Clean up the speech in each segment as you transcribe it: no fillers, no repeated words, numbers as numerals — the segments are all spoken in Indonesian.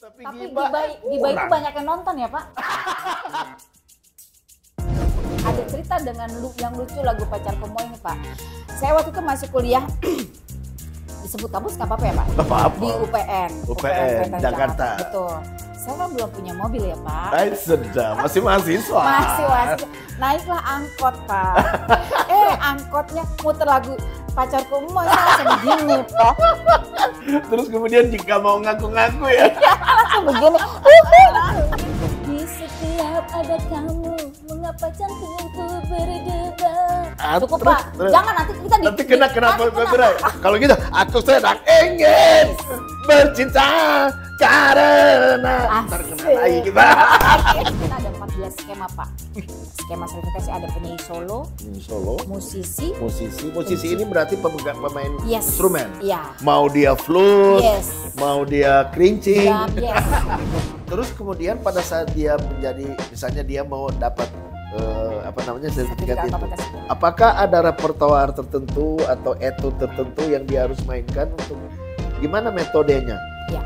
Tapi Giba itu banyak yang nonton ya Pak? Ada cerita dengan yang lucu lagu Pacarku Moy ini Pak. Saya waktu itu masih kuliah, disebut kampus nggak apa-apa ya Pak? Apa-apa. Di UPN Jakarta. Betul. Saya kan belum punya mobil ya Pak. Sedap, masih mahasiswa. Masih. Naiklah angkot Pak. Angkotnya muter lagu Pacarku Moy, saya langsung begini Pak. Terus kemudian jika mau ngaku-ngaku ya. Langsung begini. Di setiap ada kamu, mengapa jantungku berdebar. Cukup Pak, jangan nanti kita nanti kena copyright. Kalau gitu, aku sedang ingin bercinta karena terkenal lagi kita. Kita ada 14 skema Pak. Skema sertifikasi ada penyanyi solo, musisi ini berarti pemain instrumen. Iya. Mau dia flute, mau dia kerincing. Yes. Terus kemudian pada saat dia menjadi, misalnya dia mau dapat sertifikat itu, apakah ada repertoar tertentu atau etude tertentu yang dia harus mainkan untuk gimana metodenya? Ya.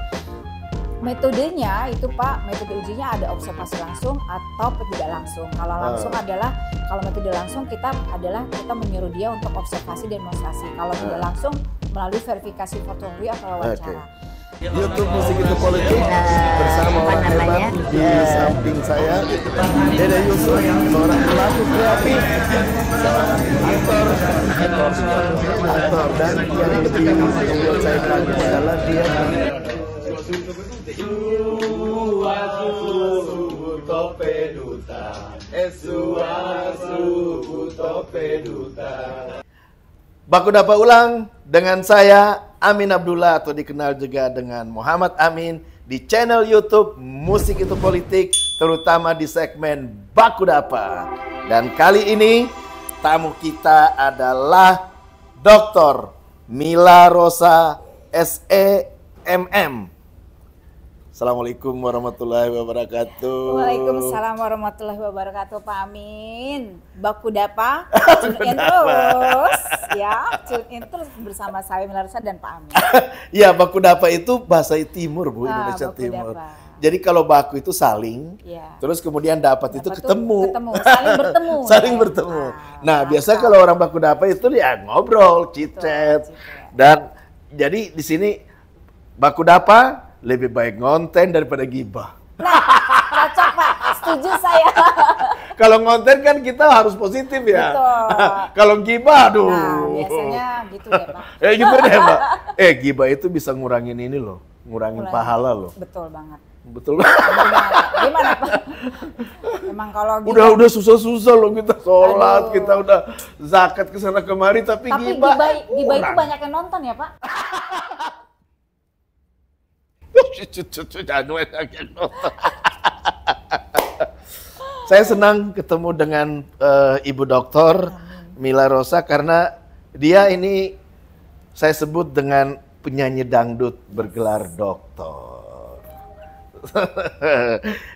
Metodenya itu Pak, metode ujinya ada observasi langsung atau tidak langsung. Kalau langsung kalau metode langsung kita menyuruh dia untuk observasi dan demonstrasi. Kalau tidak langsung melalui verifikasi fotografi atau wawancara. YouTube Musik Itu Politik bersama orang hebat di samping saya, Dede Yusuf, seorang pelaku kreatif, seorang aktor, dan yang lebih membuat saya kaget adalah dia Baku Dapa ulang dengan saya Amin Abdullah atau dikenal juga dengan Muhammad Amin di channel YouTube Musik Itu Politik, terutama di segmen Baku Dapa. Dan kali ini tamu kita adalah Dr. Mila Rosa SEMM. Assalamualaikum warahmatullahi wabarakatuh. Waalaikumsalam warahmatullahi wabarakatuh Pak Amin. Baku Dapa, tune in terus ya, tune in terus bersama saya Mila Rosa dan Pak Amin. Ya, Baku Dapa itu bahasa Timur Bu, Indonesia Timur. Dapa. Jadi kalau baku itu saling, terus kemudian dapat itu ketemu. Saling bertemu. Nah, biasa kalau orang Baku Dapa itu ya ngobrol, chit-chat. Dan jadi di sini Baku Dapa lebih baik ngonten daripada gibah. Nah, cocok Pak, setuju saya. Kalau ngonten kan kita harus positif ya. Kalau gibah, aduh. Nah, biasanya gitu ya Pak. Gitu deh Pak. Gibah itu bisa ngurangin ini loh, ngurangin pahala loh. Betul banget. Betul banget. Gimana Pak? Emang kalau udah susah-susah loh kita sholat, kita udah zakat kesana kemari, tapi gibah itu banyak yang nonton ya Pak. Saya senang ketemu dengan Ibu Doktor Mila Rosa karena dia ini saya sebut dengan penyanyi dangdut bergelar doktor.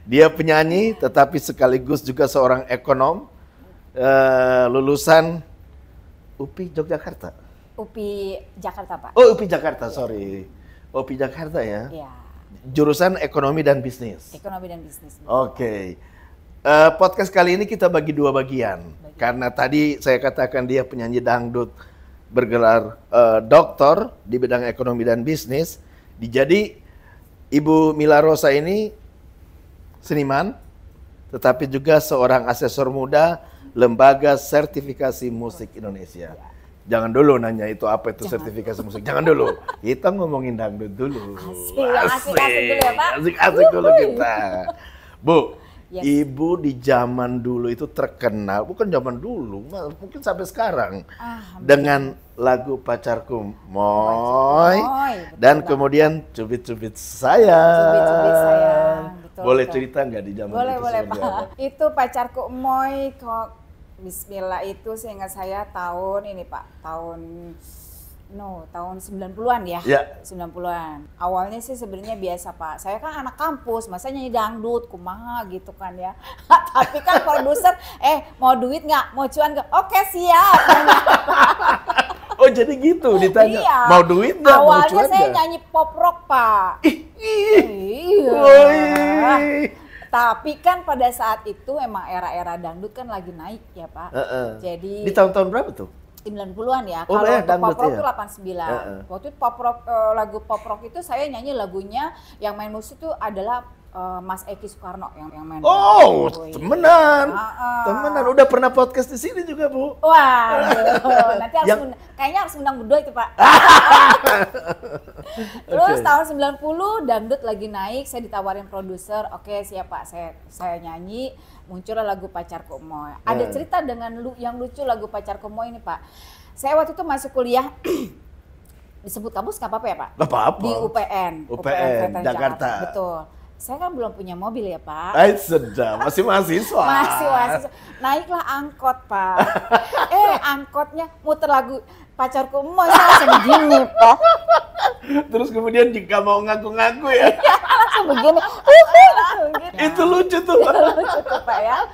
Dia penyanyi tetapi sekaligus juga seorang ekonom, lulusan UPI Yogyakarta. UPI Jakarta Pak. Oh, UPI Jakarta, sorry. UPI Jakarta ya? Iya. Jurusan Ekonomi dan Bisnis. Ekonomi dan Bisnis. Oke. Podcast kali ini kita bagi dua bagian. Karena tadi saya katakan dia penyanyi dangdut bergelar doktor di bidang ekonomi dan bisnis. Jadi Ibu Mila Rosa ini seniman, tetapi juga seorang asesor muda Lembaga Sertifikasi Musik Indonesia. Jangan dulu nanya itu apa itu sertifikasi musik. Jangan dulu. Kita ngomongin dangdut dulu. Asik dulu ya Pak. Asik dulu kita. Bu, Ibu di zaman dulu itu terkenal, bukan zaman dulu, mungkin sampai sekarang. Dengan lagu Pacarku Moy. Dan kemudian Cubit-Cubit Sayang. Cubit-Cubit Sayang. Boleh cerita nggak di zaman itu? Boleh Pak. Itu Pacarku Moy kok. Bismillah itu seingat saya tahun ini Pak, tahun 90-an ya. 90-an. Awalnya sih sebenarnya biasa Pak. Saya kan anak kampus, masa nyanyi dangdut, kumaha gitu kan ya. Tapi kan produser, mau duit nggak? Mau cuan nggak? Oke siap. Oh jadi gitu ditanya, mau duit nggak? Awalnya saya nyanyi pop rock Pak. Iya. Tapi kan pada saat itu emang era-era dangdut kan lagi naik ya Pak. Jadi di tahun-tahun berapa tuh? 90-an ya. Oh, Kalau ya, untuk pop rock ya? itu 89. Waktu itu pop rock, lagu pop rock itu saya nyanyi lagunya yang main musik itu adalah Mas Eki Sukarno yang main. Oh, temenan. Temenan. Udah pernah podcast di sini juga, Bu. Wah, nanti harus kayaknya harus undang berdua itu, Pak. Terus tahun 90 dangdut lagi naik, saya ditawarin produser, oke siap Pak, saya nyanyi, muncullah lagu Pacarku Moy. Ada cerita dengan yang lucu lagu Pacarku Moy ini Pak. Saya waktu itu masuk kuliah disebut kampus nggak apa-apa ya Pak? Nggak apa-apa. Di UPN Jakarta. Betul. Saya kan belum punya mobil ya Pak. Sedap, masih mahasiswa. Masih mahasiswa. Naiklah angkot Pak. Angkotnya muter lagu Pacarku Moy, saya langsung begini Pak. Terus kemudian jika mau ngaku-ngaku ya. Langsung begini. Itu lucu tuh. Lucu tuh Pak ya.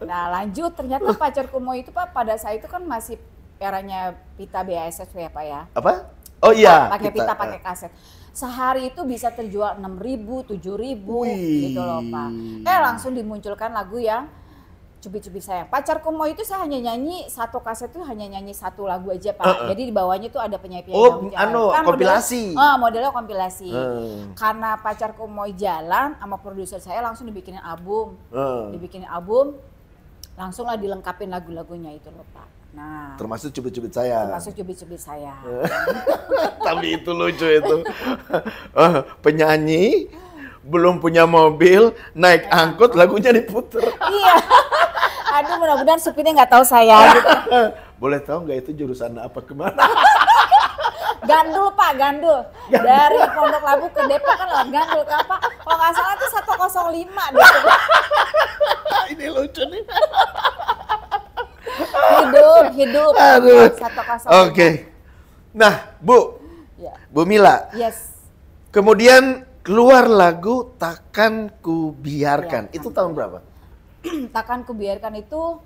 Nah lanjut, ternyata Pacarku Moy itu Pak pada saat itu kan masih eranya pita BASF ya Pak ya. Apa? Oh iya. Pakai pita, pakai kaset. Sehari itu bisa terjual 6.000, 7.000 gitu loh Pak. Langsung dimunculkan lagu yang Cubit-Cubit Sayang. Pacarku Moy itu saya hanya nyanyi satu kaset itu hanya nyanyi satu lagu aja Pak. Jadi di bawahnya itu ada penyanyi-penyanyi. Kompilasi. Modelnya kompilasi. Karena Pacarku Moy jalan sama produser saya langsung dibikinin album. Langsunglah dilengkapin lagu-lagunya itu loh Pak. Nah, termasuk Cubit-Cubit Sayang. Termasuk Cubit-Cubit Sayang. Tapi itu lucu itu. Penyanyi belum punya mobil, naik angkut, lagunya diputer. Iya. Aduh, mudah-mudahan supirnya nggak tahu saya. Gitu. Boleh tahu nggak itu jurusan apa kemana? Gandul Pak, Gandul. Dari Pondok Labu ke Depok kan lewat Gandul kan Pak. Kalau nggak salah itu 105 gitu. Ini lucu nih. Hidup. Aduh. 105. Oke. Nah, Bu. Ya. Bu Mila. Yes. Kemudian keluar lagu Takkan Ku Biarkan. Itu tahun berapa? Takkan Ku Biarkan itu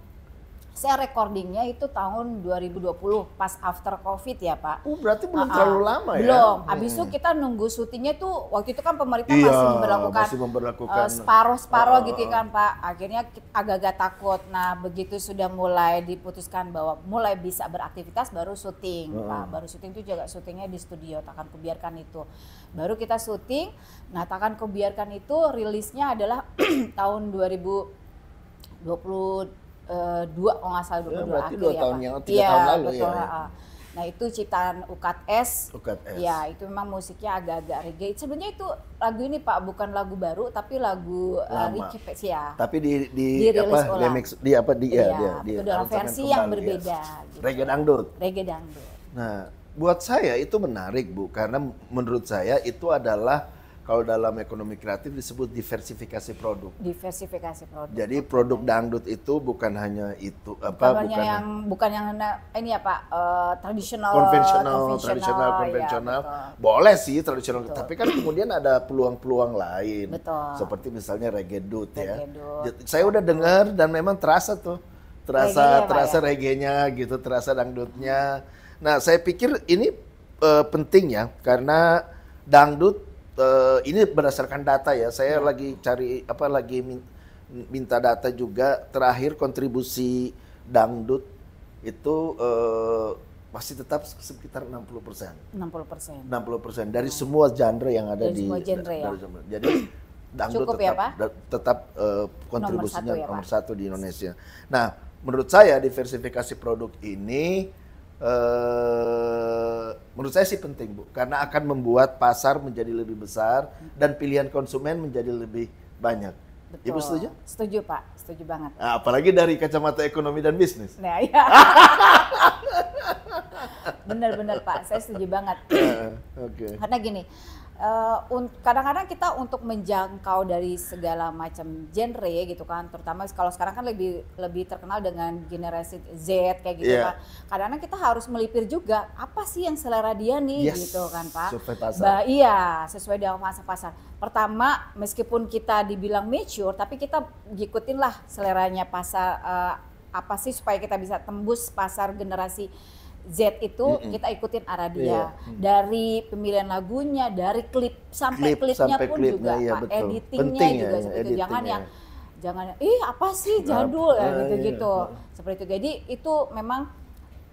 saya recordingnya itu tahun 2020 pas after COVID ya Pak. Berarti belum terlalu lama ya? Belum. Habis itu kita nunggu syutingnya tuh waktu itu kan pemerintah masih memberlakukan separuh gitu kan Pak. Akhirnya agak-agak takut. Nah begitu sudah mulai diputuskan bahwa mulai bisa beraktivitas baru syuting Pak. Baru syuting itu juga syutingnya di studio Takkan Ku Biarkan itu. Baru kita syuting. Nah Takkan Ku Biarkan itu rilisnya adalah tahun 2022 kalau nggak salah 22 berarti akhir 2 ya tahun Pak. yang 3 tahun lalu betul, ya. Nah itu ciptaan Ukat S. Ya itu memang musiknya agak-agak reggae. Sebenarnya itu lagu ini Pak bukan lagu baru tapi lagu remix ya. Tapi di apa remix di dalam versi yang berbeda. Gitu. Reggae dangdut. Nah buat saya itu menarik Bu karena menurut saya itu adalah kalau dalam ekonomi kreatif disebut diversifikasi produk. Jadi produk dangdut itu bukan hanya itu bukan yang ini ya Pak konvensional. Ya, boleh sih tradisional, tapi kan kemudian ada peluang-peluang lain. Betul. Seperti misalnya reggae dut ya. Saya udah dengar dan memang terasa reggae-nya gitu, terasa dangdutnya. Nah, saya pikir ini penting ya karena dangdut ini berdasarkan data ya. Saya lagi minta data juga. Terakhir kontribusi dangdut itu masih tetap sekitar 60%. 60% dari semua genre yang ada di Jadi dangdut tetap kontribusinya nomor satu di Indonesia. Nah, menurut saya diversifikasi produk ini menurut saya sih penting Bu, karena akan membuat pasar menjadi lebih besar dan pilihan konsumen menjadi lebih banyak. Betul. Ibu setuju? Setuju Pak, setuju banget. Nah, apalagi dari kacamata ekonomi dan bisnis. Nah, ya. Benar-benar Pak, saya setuju banget. Okay. Karena gini, kadang-kadang kita untuk menjangkau dari segala macam genre gitu kan, terutama kalau sekarang kan lebih terkenal dengan generasi Z kayak gitu kan. Kadang-kadang kita harus melipir juga apa sih yang selera dia nih gitu kan Pak. Iya, sesuai dengan masa pasar. Pertama, meskipun kita dibilang mature, tapi kita ngikutin lah seleranya pasar apa sih supaya kita bisa tembus pasar generasi Z itu kita ikutin arah dia dari pemilihan lagunya, dari klipnya pun juga Pak, editingnya juga seperti itu. Jangan yang jangan apa sih jadul gitu-gitu. Seperti itu. Jadi itu memang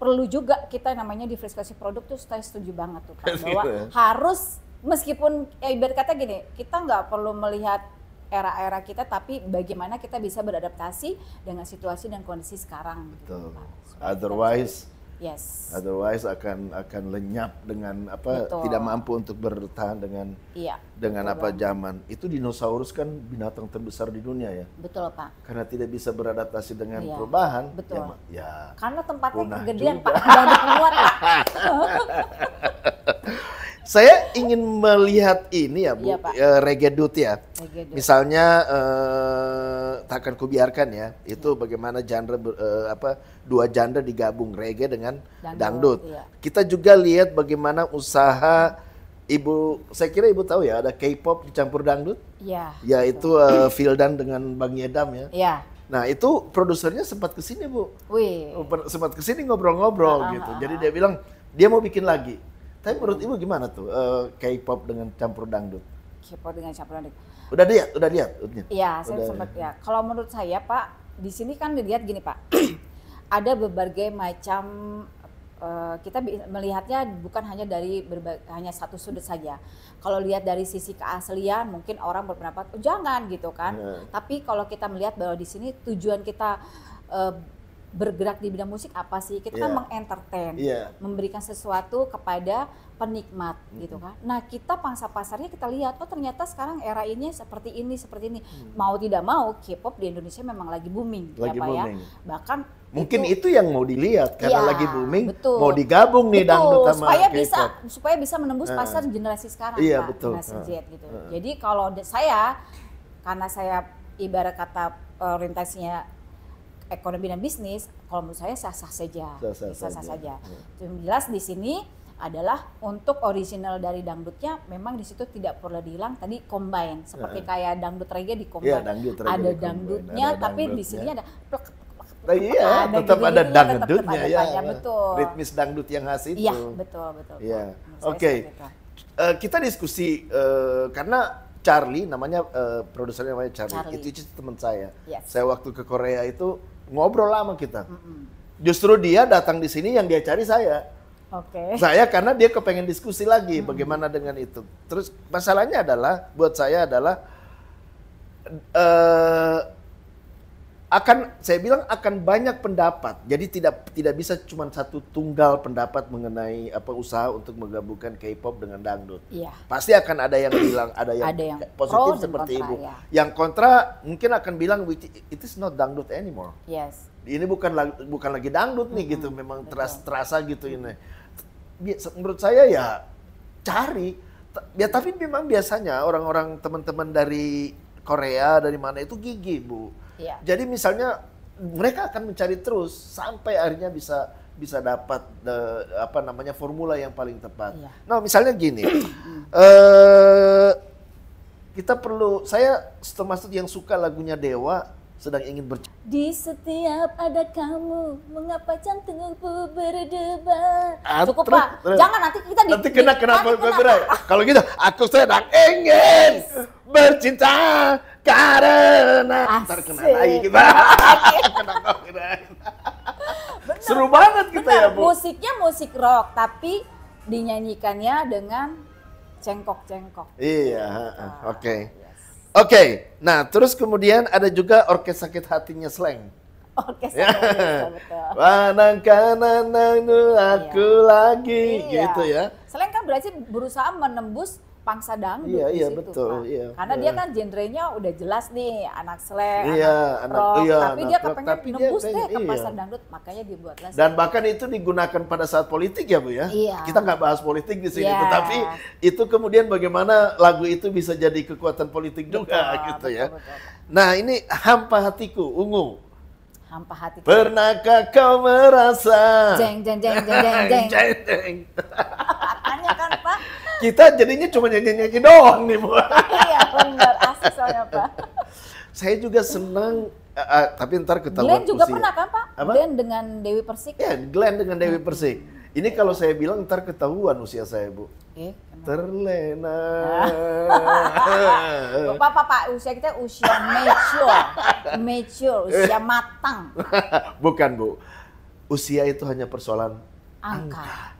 perlu juga kita namanya diversifikasi produk tuh saya setuju banget tuh Pak, bahwa harus meskipun ibarat kata gini, kita nggak perlu melihat era-era kita, tapi bagaimana kita bisa beradaptasi dengan situasi dan kondisi sekarang. Betul. Gitu, Otherwise akan lenyap dengan apa, tidak mampu untuk bertahan dengan zaman. Itu dinosaurus kan binatang terbesar di dunia ya. Betul Pak. Karena tidak bisa beradaptasi dengan perubahan. Betul. Ya. Karena tempatnya kegedean Pak, nggak ada keluar. Saya ingin melihat ini ya Bu, reggae-dut ya. Misalnya tak akan kubiarkan ya, itu bagaimana genre dua genre digabung, reggae dengan dangdut. Kita juga lihat bagaimana usaha Ibu, saya kira Ibu tahu ya, ada K-pop dicampur dangdut. Iya. Yaitu Vildan dengan Bang Yedam ya. Iya. Nah itu produsernya sempat kesini Bu. Wih. Sempat kesini ngobrol-ngobrol gitu. Jadi dia bilang dia mau bikin lagi. Tapi menurut Ibu gimana tuh K-pop dengan campur dangdut? K-pop dengan campur dangdut. Udah lihat? Iya, saya sempat ya. Kalau menurut saya Pak, di sini kan dilihat gini Pak. Ada berbagai macam kita melihatnya bukan hanya dari hanya satu sudut saja. Kalau lihat dari sisi keaslian mungkin orang berpendapat jangan gitu kan. Tapi kalau kita melihat bahwa di sini tujuan kita bergerak di bidang musik apa sih? Kita kan mengentertain, memberikan sesuatu kepada penikmat gitu kan. Nah kita pangsa pasarnya kita lihat, oh ternyata sekarang era ini seperti ini. Mau tidak mau K-pop di Indonesia memang lagi booming, ya. Bahkan mungkin itu yang mau dilihat karena lagi booming, mau digabung nih dangdut sama K-pop. supaya bisa menembus pasar generasi sekarang, Pak, generasi Z gitu. Jadi kalau saya, karena saya ibarat kata orientasinya ekonomi dan bisnis, kalau menurut saya sah-sah saja. Yang jelas di sini adalah untuk original dari dangdutnya memang di situ tidak perlu dihilang, tadi combine seperti kayak dangdut reggae di combine. Ada dangdutnya tapi di sini ada tetap ada dangdutnya ya. Betul. Ritmis dangdut yang khas itu. Iya, betul. Iya. Oke. Kita diskusi karena Charlie namanya produsernya namanya Charlie. Itu teman saya. Saya waktu ke Korea itu ngobrol lama kita. Justru dia datang di sini yang dia cari saya. Saya karena dia kepengen diskusi lagi bagaimana dengan itu. Terus masalahnya adalah buat saya adalah saya bilang akan banyak pendapat. Jadi tidak bisa cuma satu tunggal pendapat mengenai usaha untuk menggabungkan K-pop dengan dangdut. Pasti akan ada yang bilang ada yang positif seperti Ibu. Yang kontra mungkin akan bilang it is not dangdut anymore. Ini bukan lagi dangdut nih gitu, memang terasa gitu ini. Menurut saya ya cari. Ya tapi memang biasanya orang-orang teman-teman dari Korea dari mana itu gigih Bu. Jadi misalnya mereka akan mencari terus sampai akhirnya bisa dapat formula yang paling tepat. Nah misalnya gini, saya termasuk yang suka lagunya Dewa, sedang ingin di setiap ada kamu, mengapa jantungku berdebar. Cukup Pak, jangan nanti kita nanti kena copyright. Kalau gitu, aku sedang ingin bercinta karena ntar kena lagi kita. Kena copyright. Seru banget kita ya Bu. Musiknya musik rock, tapi dinyanyikannya dengan cengkok-cengkok. Iya, Oke, nah terus kemudian ada juga orkes sakit hatinya Slank. Orkes betul. Wanangkanan aku lagi, gitu ya. Slank kan berarti berusaha menembus pangsa dangdut di situ, betul, Pak. Karena dia kan genrenya udah jelas nih, anak slang, anak rock, tapi dia kepengen nembus ke pasar dangdut, makanya dibuatlah. Dan bahkan itu digunakan pada saat politik ya Bu ya. Kita nggak bahas politik di sini, tetapi itu kemudian bagaimana lagu itu bisa jadi kekuatan politik juga gitu ya. Nah ini Hampa Hatiku, Ungu. Hampa Hatiku. Pernahkah kau merasa? Jeng. Makanya kan Pak. Kita jadinya cuma nyanyi-nyanyi doang nih Bu. Iya benar, asik soalnya Pak. Saya juga senang, tapi ntar ketahuan Glenn juga usia. pernah kan Pak? Glenn dengan Dewi Persik. Ya, Glenn dengan Dewi Persik. Ini kalau saya bilang ntar ketahuan usia saya Bu. Terlena. Pak, usia kita usia mature, usia matang. Bukan Bu, usia itu hanya persoalan angka.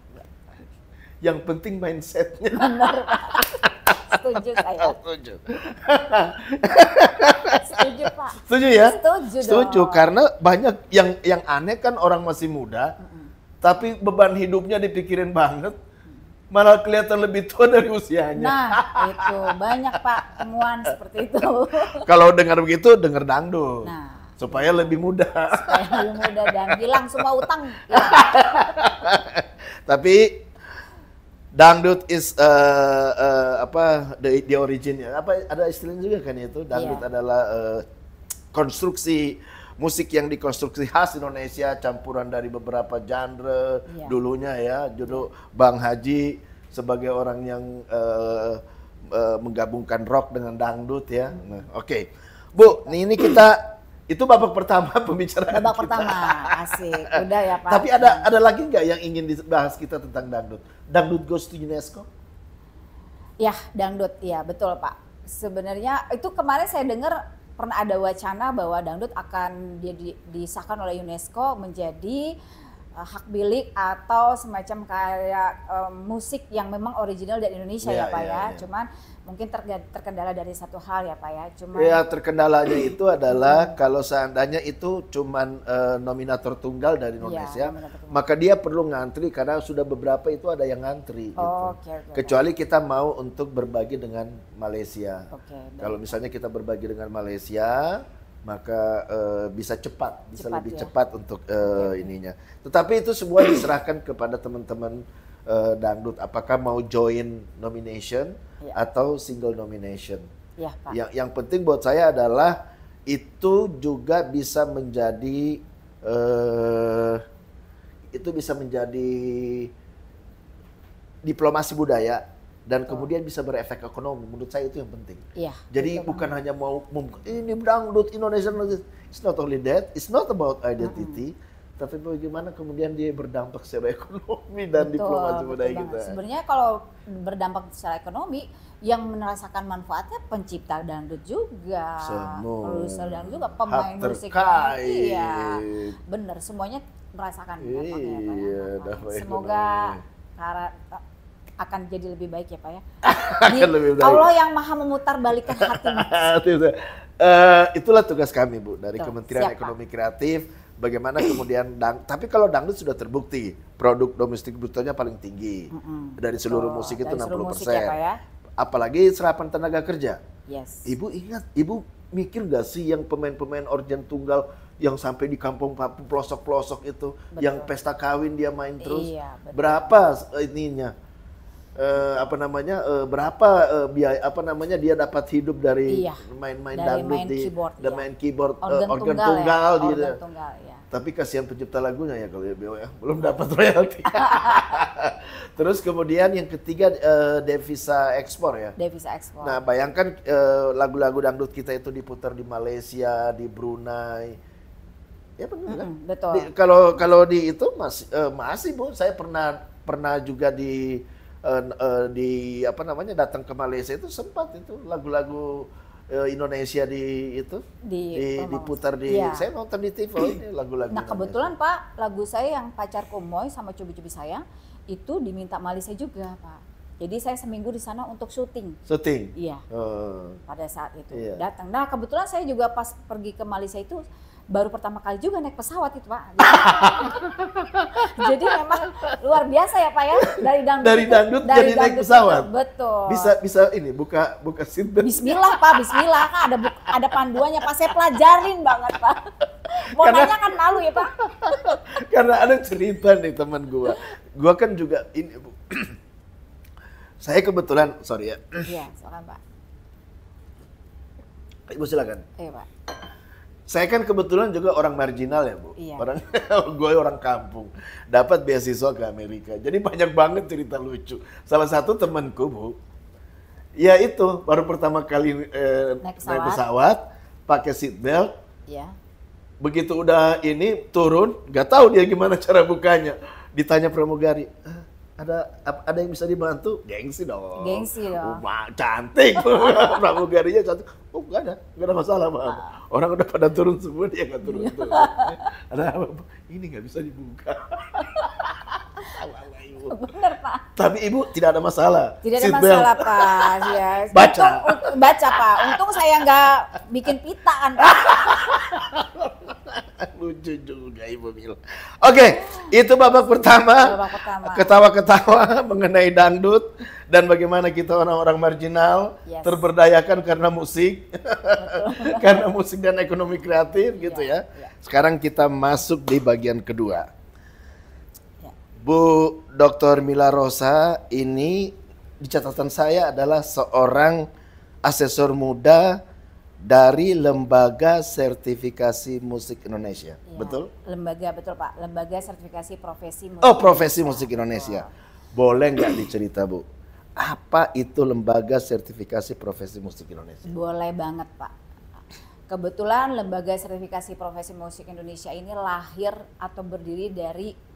Yang penting mindsetnya. Benar, Pak. Setuju saya. Setuju. Setuju, Pak. Setuju ya? Setuju dong. Karena banyak yang aneh kan orang masih muda, tapi beban hidupnya dipikirin banget, malah kelihatan lebih tua dari usianya. Nah, itu banyak Pak temuan seperti itu. Kalau dengar begitu, dengar dangdut. Nah, supaya lebih muda. Supaya lebih muda dan hilang semua utang. Ya. Tapi dangdut is the origin ya. Ada istilahnya juga kan itu. Dangdut adalah konstruksi musik yang dikonstruksi khas Indonesia, campuran dari beberapa genre dulunya ya. Dulu Bang Haji sebagai orang yang menggabungkan rock dengan dangdut ya. Nah, oke. Bu, ini kita itu babak pertama pembicaraan babak kita. Pertama, asik. Udah ya Pak. Tapi ada lagi nggak yang ingin dibahas kita tentang dangdut? Dangdut goes to UNESCO? Ya, dangdut, ya betul Pak. Sebenarnya itu kemarin saya dengar pernah ada wacana bahwa dangdut akan disahkan oleh UNESCO menjadi hak milik atau semacam kayak musik yang memang original dari Indonesia ya Pak ya. Cuman mungkin terkendala dari satu hal ya Pak ya. Cuman ya terkendalanya itu adalah kalau seandainya itu cuman nominator tunggal dari Indonesia, maka dia perlu ngantri karena sudah beberapa itu ada yang ngantri. Kecuali kita mau untuk berbagi dengan Malaysia. Kalau misalnya kita berbagi dengan Malaysia, maka bisa cepat, lebih cepat untuk ininya. Tetapi itu semua diserahkan kepada teman-teman dangdut. Apakah mau join nomination atau single nomination? Ya, Pak. Yang penting buat saya adalah itu juga bisa menjadi diplomasi budaya. Dan kemudian bisa berefek ekonomi. Menurut saya itu yang penting. Iya. Jadi bukan hanya mau ini dangdut Indonesia. It's not only that. It's not about identity. Tapi bagaimana kemudian dia berdampak secara ekonomi dan diplomasi budaya kita. Sebenarnya kalau berdampak secara ekonomi, yang merasakan manfaatnya pencipta dangdut juga, produser dangdut juga, pemain musik. Iya, benar. Semuanya merasakan dampaknya ya Pak. Semoga akan jadi lebih baik ya Pak ya. Allah yang maha memutar balikan hati. Itulah tugas kami Bu dari Kementerian Ekonomi Kreatif. Bagaimana kemudian tapi kalau dangdut sudah terbukti produk domestik brutonya paling tinggi dari seluruh musik itu 60%. Ya, apalagi serapan tenaga kerja. Ibu ingat, Ibu mikir gak sih yang pemain-pemain organ tunggal yang sampai di kampung pelosok-pelosok itu, yang pesta kawin dia main terus, berapa ininya? Berapa biaya dia dapat hidup dari main-main dangdut main keyboard organ tunggal dia. Tapi kasihan pencipta lagunya ya kalau ya belum dapat royalti. Terus kemudian yang ketiga devisa ekspor ya. Devisa ekspor. Nah, bayangkan lagu-lagu dangdut kita itu diputar di Malaysia, di Brunei. Ya benar kan? Betul. Kalau di itu masih Bu, saya pernah juga datang ke Malaysia itu sempat itu lagu-lagu Indonesia diputar saya nonton di TV lagu-lagu. Nah kebetulan Pak, lagu saya yang Pacar Kumoy sama Cubi-Cubi Sayang itu diminta Malaysia juga Pak. Jadi saya seminggu di sana untuk syuting. Iya. Pada saat itu datang. Nah kebetulan saya juga pas pergi ke Malaysia itu baru pertama kali juga naik pesawat itu Pak. Jadi memang luar biasa ya Pak ya, dari dangdut jadi naik pesawat. Itu, betul. Bisa ini buka seatbelt. Bismillah Pak, bismillah kan ada panduannya Pak, saya pelajarin banget Pak. Mau nanya kan malu ya Pak. Karena ada cerita nih teman gua kan juga ini Bu. Saya kebetulan, sorry ya. Iya, silakan Pak. Ibu silakan. Iya Pak. Saya kan kebetulan juga orang marginal ya Bu, gue orang kampung, dapat beasiswa ke Amerika, jadi banyak banget cerita lucu. Salah satu temanku Bu, ya itu baru pertama kali naik pesawat, pakai seatbelt, begitu udah ini turun, nggak tahu dia gimana cara bukanya, ditanya pramugari, ada yang bisa dibantu? Gengsi dong. Gengsi dong. Cantik. Pramugarinya cantik. Oh, nggak ada masalah, Pak. Orang udah pada turun semua, dia nggak turun. Ada apa? Ini nggak bisa dibuka. Bener, Pak. Tapi Ibu tidak ada masalah. Tidak ada masalah, Pak. Ya. Baca. Baca, Pak. Untung saya nggak bikin pitaan, Pak. Lucu juga Ibu Mila. Oke, itu babak pertama. Ketawa-ketawa mengenai dangdut dan bagaimana kita orang-orang marginal terberdayakan karena musik. Karena musik dan ekonomi kreatif gitu ya. Sekarang kita masuk di bagian kedua. Bu Dr. Mila Rosa ini di catatan saya adalah seorang asesor muda dari Lembaga Sertifikasi Musik Indonesia, betul? Betul Pak, Lembaga Sertifikasi Profesi Musik. Oh, Profesi Musik Indonesia. Boleh nggak dicerita, Bu? Apa itu Lembaga Sertifikasi Profesi Musik Indonesia? Boleh banget, Pak. Kebetulan Lembaga Sertifikasi Profesi Musik Indonesia ini lahir atau berdiri dari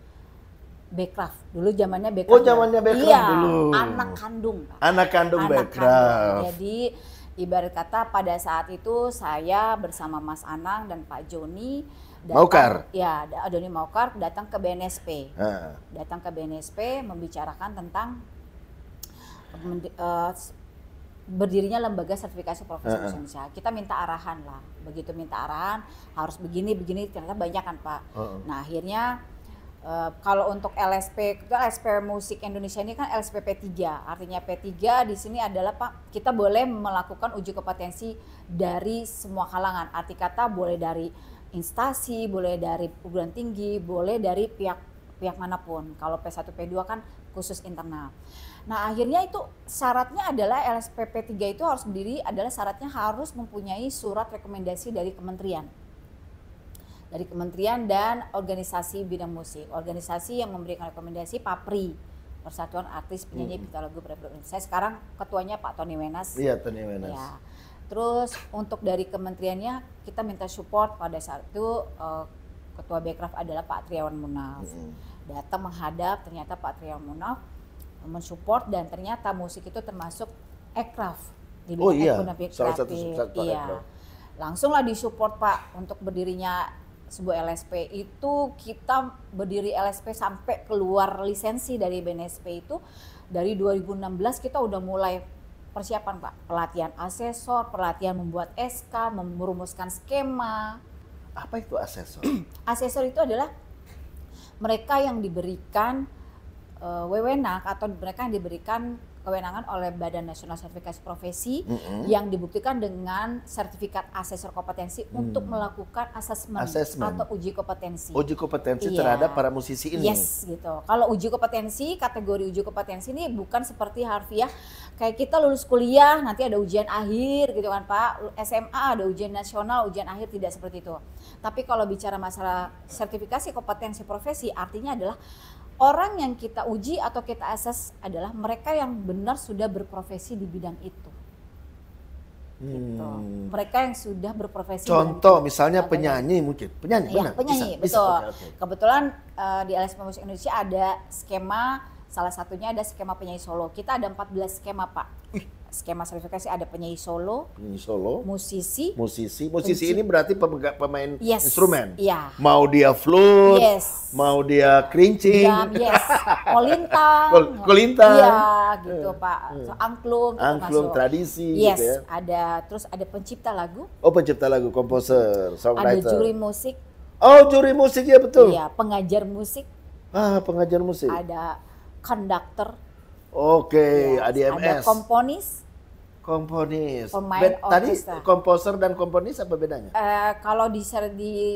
Bekraf. Dulu zamannya Bekraf. Oh, zamannya Bekraf dulu. Anak kandung, Pak. Anak kandung Bekraf. Jadi ibarat kata pada saat itu saya bersama Mas Anang dan Pak Joni Maukar. Ya, Doni Maukar datang ke BNSP. Datang ke BNSP membicarakan tentang berdirinya Lembaga Sertifikasi Profesi Musik Indonesia. Kita minta arahan lah. Begitu minta arahan harus begini ternyata banyak kan, Pak. Nah, akhirnya kalau untuk LSP Musik Indonesia ini kan LSP P3, artinya P3 di sini adalah Pak, kita boleh melakukan uji kompetensi dari semua kalangan. Arti kata boleh dari instansi, boleh dari perguruan tinggi, boleh dari pihak manapun. Kalau P1 P2 kan khusus internal. Nah, akhirnya itu syaratnya adalah LSP P3 itu harus berdiri, adalah syaratnya harus mempunyai surat rekomendasi dari kementerian. Dari kementerian dan organisasi bidang musik. Organisasi yang memberikan rekomendasi PAPRI, Persatuan Artis Penyanyi Pencipta Lagu Republik Indonesia. Sekarang ketuanya Pak Tony Wenas. Iya, Tony Wenas. Ya. Terus untuk dari kementeriannya kita minta support pada saat itu ketua Bekraf adalah Pak Triawan Munaf. Datang menghadap, ternyata Pak Triawan Munaf mensupport dan ternyata musik itu termasuk ekraf di bidang ekonomi kreatif. Salah satu sektor ekraf. Langsunglah disupport Pak untuk berdirinya sebuah LSP. Itu kita berdiri LSP sampai keluar lisensi dari BNSP itu dari 2016 kita udah mulai persiapan Pak, pelatihan asesor, pelatihan membuat SK, merumuskan skema. Apa itu asesor? Asesor itu adalah mereka yang diberikan wewenang atau mereka yang diberikan kewenangan oleh Badan Nasional Sertifikasi Profesi yang dibuktikan dengan sertifikat asesor kompetensi untuk melakukan asesmen atau uji kompetensi. Uji kompetensi terhadap para musisi ini. Yes, gitu. Kalau uji kompetensi, kategori uji kompetensi ini bukan seperti harfiah kayak kita lulus kuliah nanti ada ujian akhir gitu kan Pak. SMA ada ujian nasional, ujian akhir, tidak seperti itu. Tapi kalau bicara masalah sertifikasi kompetensi profesi artinya adalah orang yang kita uji atau kita asses adalah mereka yang benar sudah berprofesi di bidang itu. Gitu. Mereka yang sudah berprofesi. Contoh misalnya penyanyi mungkin. Penyanyi, benar? Penyanyi, bisa, betul. Okay. Kebetulan di LSP Musik Indonesia ada skema, salah satunya ada skema penyanyi solo. Kita ada 14 skema Pak. Skema sertifikasi ada penyanyi solo, musisi ini berarti pemain instrumen. Iya. Mau dia flute, mau dia kerincing, kolintang, iya gitu Pak. So, angklung tradisi. Yes, gitu ya. Terus ada pencipta lagu. Oh, pencipta lagu, komposer, songwriter. Ada juri musik. Oh, juri musik ya betul. Iya, pengajar musik. Pengajar musik. Ada konduktor. Oke, ADMS. Ada komponis. Pemain orkestra. Tadi komposer dan komponis apa bedanya? Kalau di